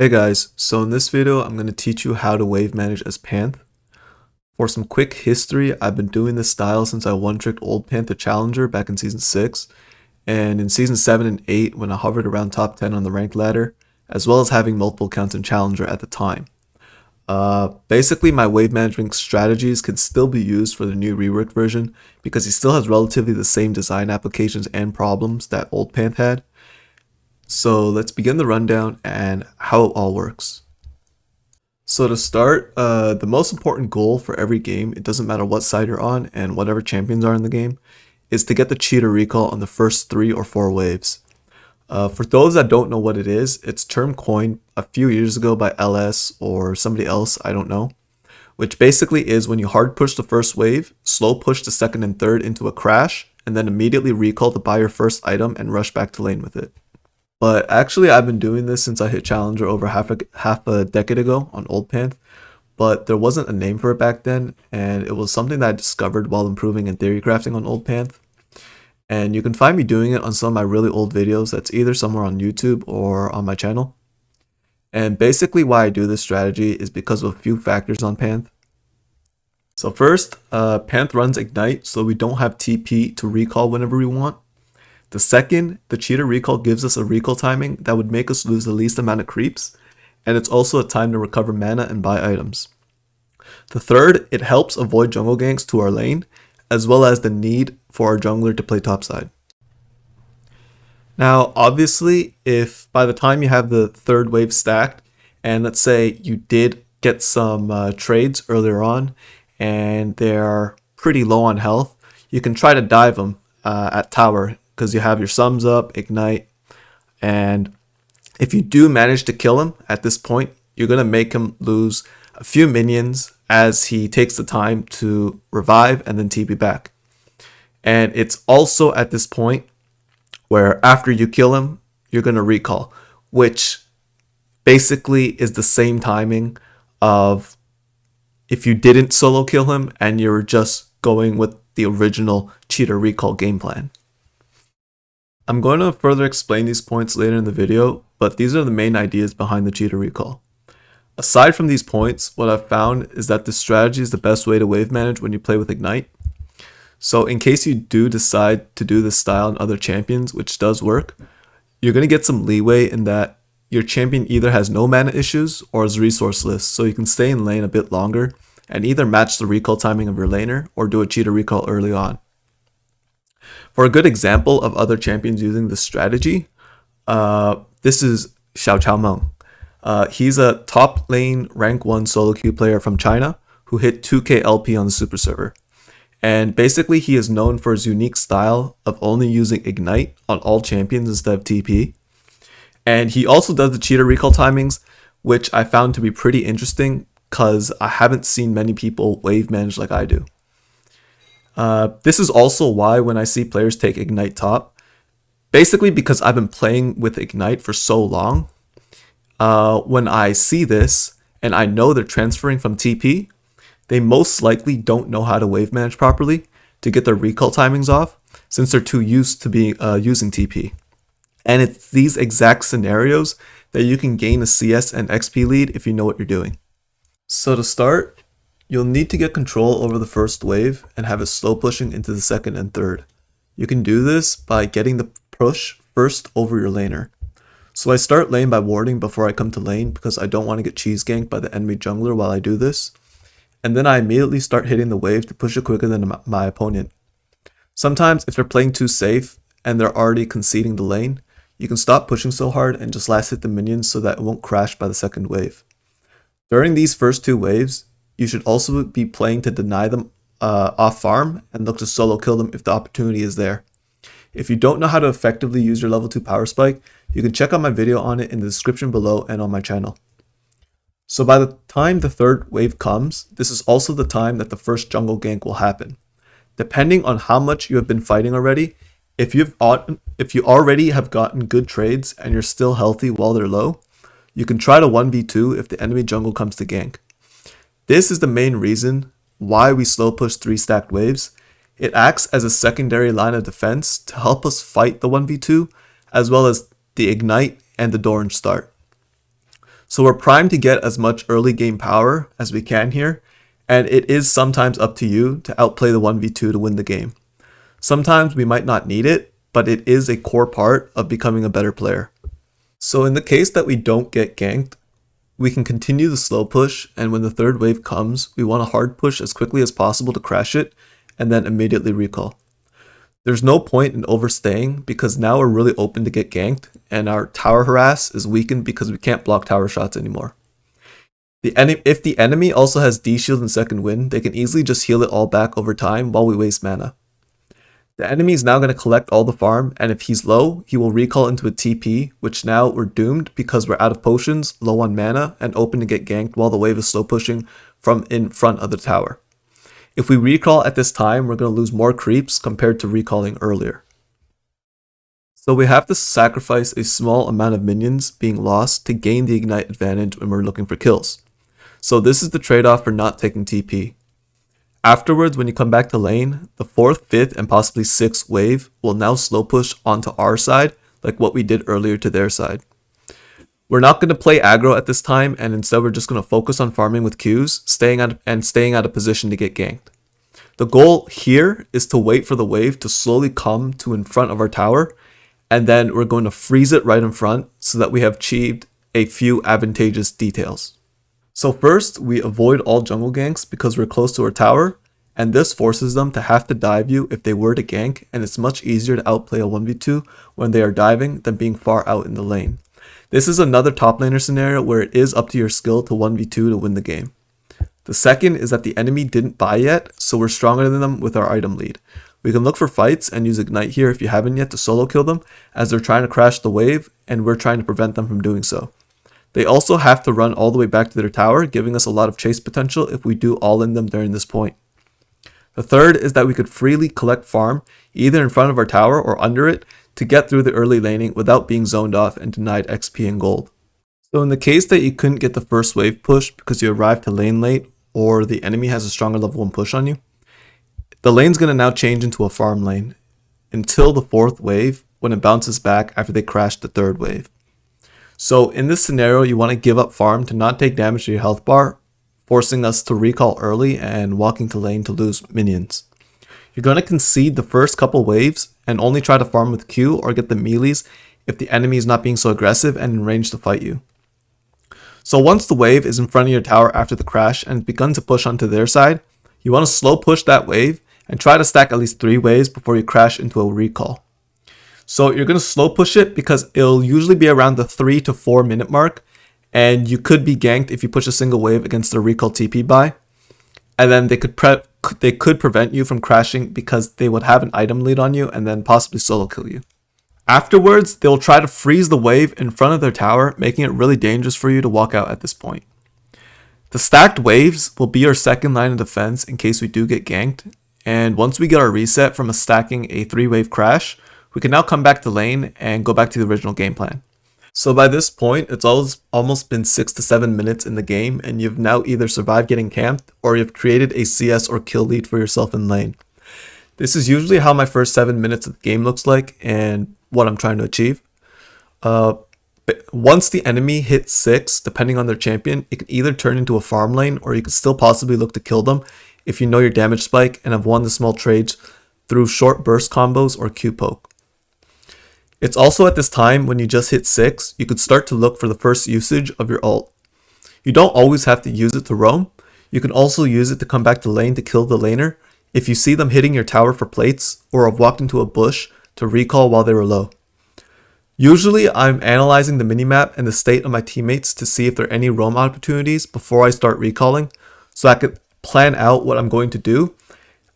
Hey guys, so in this video I'm going to teach you how to wave manage as Panth. For some quick history, I've been doing this style since I one-tricked old Panth to Challenger back in Season 6, and in Season 7 and 8 when I hovered around top 10 on the ranked ladder, as well as having multiple counts in Challenger at the time. Basically my wave management strategies can still be used for the new reworked version because he still has relatively the same design applications and problems that old Panth had. So let's begin the rundown and how it all works. So to start, the most important goal for every game, it doesn't matter what side you're on and whatever champions are in the game, is to get the cheater recall on the first 3 or 4 waves. For those that don't know what it is, it's term coined a few years ago by LS or somebody else, I don't know, which basically is when you hard push the first wave, slow push the second and third into a crash, and then immediately recall to buy your first item and rush back to lane with it. But actually, I've been doing this since I hit Challenger over half a decade ago on Old Panth, but there wasn't a name for it back then, and it was something that I discovered while improving in theory crafting on Old Panth. And you can find me doing it on some of my really old videos that's either somewhere on YouTube or on my channel. And basically why I do this strategy is because of a few factors on Panth. So first, Panth runs Ignite, so we don't have TP to recall whenever we want. The second, the cheater recall gives us a recall timing that would make us lose the least amount of creeps, and it's also a time to recover mana and buy items. The third, it helps avoid jungle ganks to our lane, as well as the need for our jungler to play topside. Now, obviously, if by the time you have the third wave stacked, and let's say you did get some trades earlier on, and they're pretty low on health, you can try to dive them at tower, because you have your sums up, ignite, and if you do manage to kill him at this point, you're going to make him lose a few minions as he takes the time to revive and then TP back. And it's also at this point where after you kill him, you're going to recall, which basically is the same timing of if you didn't solo kill him and you're just going with the original cheater recall game plan. I'm going to further explain these points later in the video, but these are the main ideas behind the cheater recall. Aside from these points, what I've found is that this strategy is the best way to wave manage when you play with Ignite. So in case you do decide to do this style on other champions, which does work, you're going to get some leeway in that your champion either has no mana issues or is resourceless, so you can stay in lane a bit longer and either match the recall timing of your laner or do a cheater recall early on. For a good example of other champions using this strategy, this is Xiao Meng. He's a top lane rank 1 solo queue player from China who hit 2k LP on the super server. And basically he is known for his unique style of only using Ignite on all champions instead of TP. And he also does the cheater recall timings, which I found to be pretty interesting because I haven't seen many people wave manage like I do. This is also why when I see players take Ignite top, basically because I've been playing with Ignite for so long, when I see this and I know they're transferring from TP, they most likely don't know how to wave manage properly to get their recall timings off since they're too used to being using TP. And it's these exact scenarios that you can gain a CS and XP lead if you know what you're doing. So to start, you'll need to get control over the first wave and have it slow pushing into the second and third. You can do this by getting the push first over your laner. So I start lane by warding before I come to lane because I don't want to get cheese ganked by the enemy jungler while I do this. And then I immediately start hitting the wave to push it quicker than my opponent. Sometimes if they're playing too safe and they're already conceding the lane, you can stop pushing so hard and just last hit the minions so that it won't crash by the second wave. During these first 2 waves, you should also be playing to deny them off farm and look to solo kill them if the opportunity is there. If you don't know how to effectively use your level 2 power spike, you can check out my video on it in the description below and on my channel. So by the time the third wave comes, this is also the time that the first jungle gank will happen. Depending on how much you have been fighting already, if you already have gotten good trades and you're still healthy while they're low, you can try to 1v2 if the enemy jungle comes to gank. This is the main reason why we slow push 3 stacked waves. It acts as a secondary line of defense to help us fight the 1v2 as well as the Ignite and the Doran start. So we're primed to get as much early game power as we can here, and it is sometimes up to you to outplay the 1v2 to win the game. Sometimes we might not need it, but it is a core part of becoming a better player. So in the case that we don't get ganked, we can continue the slow push, and when the third wave comes, we want to hard push as quickly as possible to crash it, and then immediately recall. There's no point in overstaying because now we're really open to get ganked, and our tower harass is weakened because we can't block tower shots anymore. If the enemy also has D-shield and second wind, they can easily just heal it all back over time while we waste mana. The enemy is now going to collect all the farm, and if he's low, he will recall into a TP, which now we're doomed because we're out of potions, low on mana, and open to get ganked while the wave is slow pushing from in front of the tower. If we recall at this time, we're going to lose more creeps compared to recalling earlier. So we have to sacrifice a small amount of minions being lost to gain the ignite advantage when we're looking for kills. So this is the trade-off for not taking TP. Afterwards, when you come back to lane, the 4th, 5th, and possibly 6th wave will now slow push onto our side like what we did earlier to their side. We're not going to play aggro at this time, and instead we're just going to focus on farming with Qs, staying out of position to get ganked. The goal here is to wait for the wave to slowly come to in front of our tower, and then we're going to freeze it right in front so that we have achieved a few advantageous details. So first, we avoid all jungle ganks because we're close to our tower, and this forces them to have to dive you if they were to gank, and it's much easier to outplay a 1v2 when they are diving than being far out in the lane. This is another top laner scenario where it is up to your skill to 1v2 to win the game. The second is that the enemy didn't buy yet, so we're stronger than them with our item lead. We can look for fights and use ignite here if you haven't yet to solo kill them, as they're trying to crash the wave and we're trying to prevent them from doing so. They also have to run all the way back to their tower, giving us a lot of chase potential if we do all in them during this point. The third is that we could freely collect farm either in front of our tower or under it to get through the early laning without being zoned off and denied XP and gold. So in the case that you couldn't get the first wave push because you arrived to lane late or the enemy has a stronger level 1 push on you, the lane's going to now change into a farm lane until the 4th wave when it bounces back after they crash the 3rd wave. So in this scenario, you want to give up farm to not take damage to your health bar, forcing us to recall early and walking to lane to lose minions. You're going to concede the first couple waves and only try to farm with Q or get the melees if the enemy is not being so aggressive and in range to fight you. So once the wave is in front of your tower after the crash and begun to push onto their side, you want to slow push that wave and try to stack at least 3 waves before you crash into a recall. So you're going to slow push it because it'll usually be around the 3 to 4 minute mark, and you could be ganked if you push a single wave against their recall TP buy, and then they could prevent you from crashing because they would have an item lead on you and then possibly solo kill you. Afterwards, they'll try to freeze the wave in front of their tower, making it really dangerous for you to walk out at this point. The stacked waves will be our second line of defense in case we do get ganked, and once we get our reset from stacking a 3-wave crash, we can now come back to lane and go back to the original game plan. So by this point, it's almost been 6 to 7 minutes in the game, and you've now either survived getting camped or you've created a CS or kill lead for yourself in lane. This is usually how my first 7 minutes of the game looks like and what I'm trying to achieve. Once the enemy hits 6, depending on their champion, it can either turn into a farm lane or you can still possibly look to kill them if you know your damage spike and have won the small trades through short burst combos or Q poke. It's also at this time when you just hit 6, you could start to look for the first usage of your ult. You don't always have to use it to roam. You can also use it to come back to lane to kill the laner if you see them hitting your tower for plates or have walked into a bush to recall while they were low. Usually I'm analyzing the minimap and the state of my teammates to see if there are any roam opportunities before I start recalling so I could plan out what I'm going to do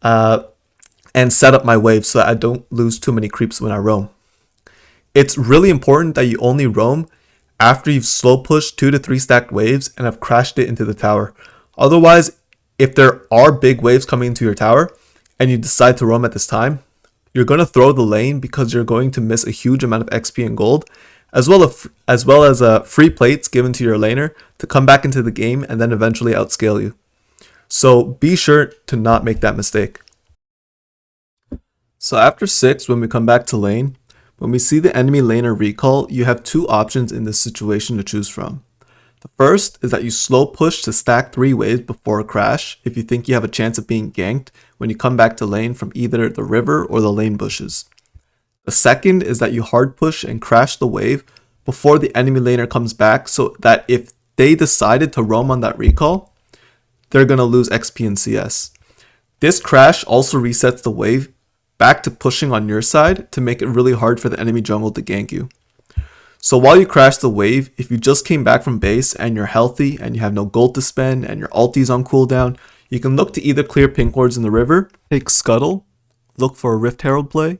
and set up my wave so that I don't lose too many creeps when I roam. It's really important that you only roam after you've slow pushed 2 to 3 stacked waves and have crashed it into the tower. Otherwise, if there are big waves coming into your tower and you decide to roam at this time, you're going to throw the lane because you're going to miss a huge amount of XP and gold, as well as free plates given to your laner to come back into the game and then eventually outscale you. So be sure to not make that mistake. So after 6, when we come back to lane, when we see the enemy laner recall, you have 2 options in this situation to choose from. The first is that you slow push to stack 3 waves before a crash if you think you have a chance of being ganked when you come back to lane from either the river or the lane bushes. The second is that you hard push and crash the wave before the enemy laner comes back so that if they decided to roam on that recall, they're going to lose XP and CS. This crash also resets the wave back to pushing on your side to make it really hard for the enemy jungle to gank you. So while you crash the wave, if you just came back from base and you're healthy and you have no gold to spend and your ulti's on cooldown, you can look to either clear pink wards in the river, take scuttle, look for a Rift Herald play,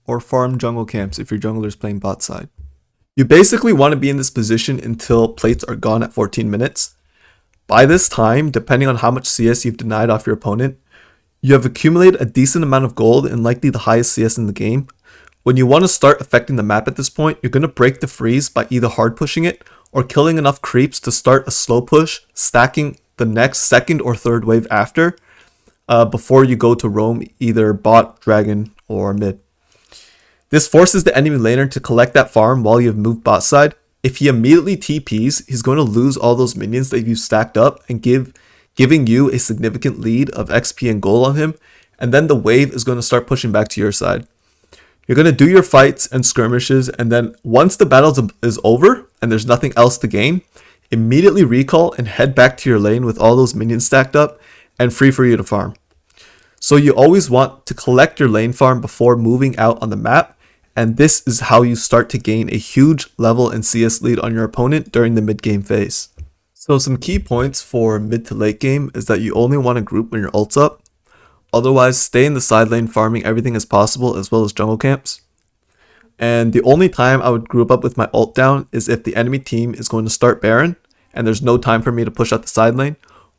or farm jungle camps if your jungler is playing bot side. You basically want to be in this position until plates are gone at 14 minutes. By this time, depending on how much CS you've denied off your opponent, you have accumulated a decent amount of gold and likely the highest CS in the game. When you want to start affecting the map at this point, you're going to break the freeze by either hard pushing it or killing enough creeps to start a slow push, stacking the next second or third wave after, before you go to roam either bot, dragon, or mid. This forces the enemy laner to collect that farm while you have moved bot side. If he immediately TPs, he's going to lose all those minions that you've stacked up and giving you a significant lead of XP and gold on him, and then the wave is going to start pushing back to your side. You're going to do your fights and skirmishes, and then once the battle is over and there's nothing else to gain, immediately recall and head back to your lane with all those minions stacked up and free for you to farm. So you always want to collect your lane farm before moving out on the map, and this is how you start to gain a huge level and CS lead on your opponent during the mid game phase. So some key points for mid to late game is that you only want to group when your ult's up. Otherwise, stay in the side lane farming everything as possible as well as jungle camps. And the only time I would group up with my ult down is if the enemy team is going to start Baron and there's no time for me to push out the side lane,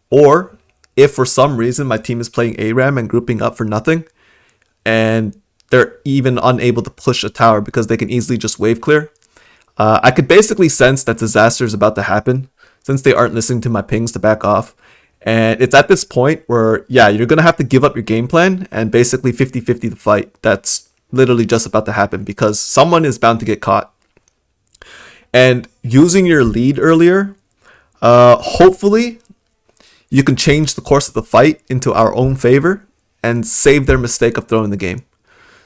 or if for some reason my team is playing ARAM and grouping up for nothing and they're even unable to push a tower because they can easily just wave clear. I could basically sense that disaster is about to happen since they aren't listening to my pings to back off. And it's at this point where, yeah, you're going to have to give up your game plan and basically 50-50 the fight. That's literally just about to happen because someone is bound to get caught. And using your lead earlier, hopefully you can change the course of the fight into our own favor and save their mistake of throwing the game.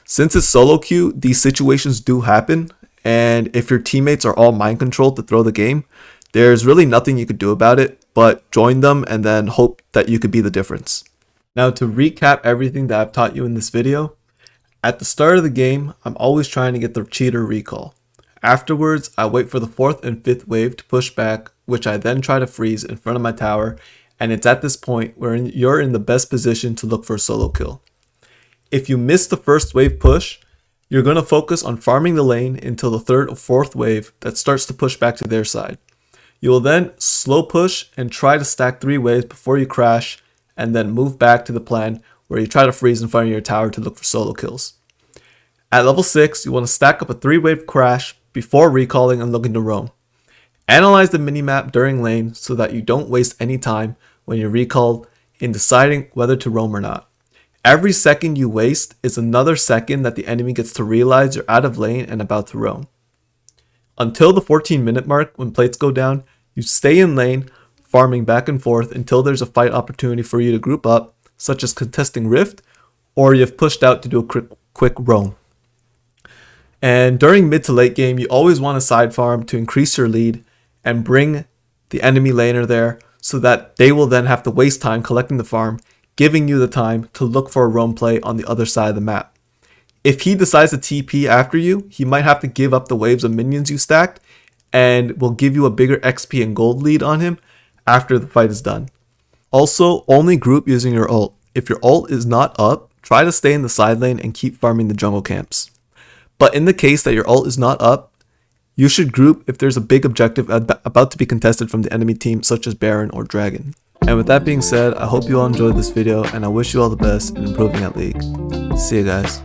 Since it's solo queue, these situations do happen. And if your teammates are all mind controlled to throw the game, there's really nothing you could do about it but join them and then hope that you could be the difference. Now to recap everything that I've taught you in this video, at the start of the game, I'm always trying to get the cheater recall. Afterwards, I wait for the 4th and 5th wave to push back, which I then try to freeze in front of my tower, and it's at this point where you're in the best position to look for a solo kill. If you miss the first wave push, you're going to focus on farming the lane until the 3rd or 4th wave that starts to push back to their side. You will then slow push and try to stack 3 waves before you crash, and then move back to the plan where you try to freeze in front of your tower to look for solo kills. At level 6, you want to stack up a 3-wave crash before recalling and looking to roam. Analyze the minimap during lane so that you don't waste any time when you recall in deciding whether to roam or not. Every second you waste is another second that the enemy gets to realize you're out of lane and about to roam. Until the 14-minute mark, when plates go down, you stay in lane, farming back and forth until there's a fight opportunity for you to group up, such as contesting Rift, or you've pushed out to do a quick roam. And during mid to late game, you always want to side farm to increase your lead and bring the enemy laner there so that they will then have to waste time collecting the farm, giving you the time to look for a roam play on the other side of the map. If he decides to TP after you, he might have to give up the waves of minions you stacked and will give you a bigger XP and gold lead on him after the fight is done. Also, only group using your ult. If your ult is not up, try to stay in the side lane and keep farming the jungle camps. But in the case that your ult is not up, you should group if there's a big objective about to be contested from the enemy team such as Baron or Dragon. And with that being said, I hope you all enjoyed this video and I wish you all the best in improving at League. See you guys.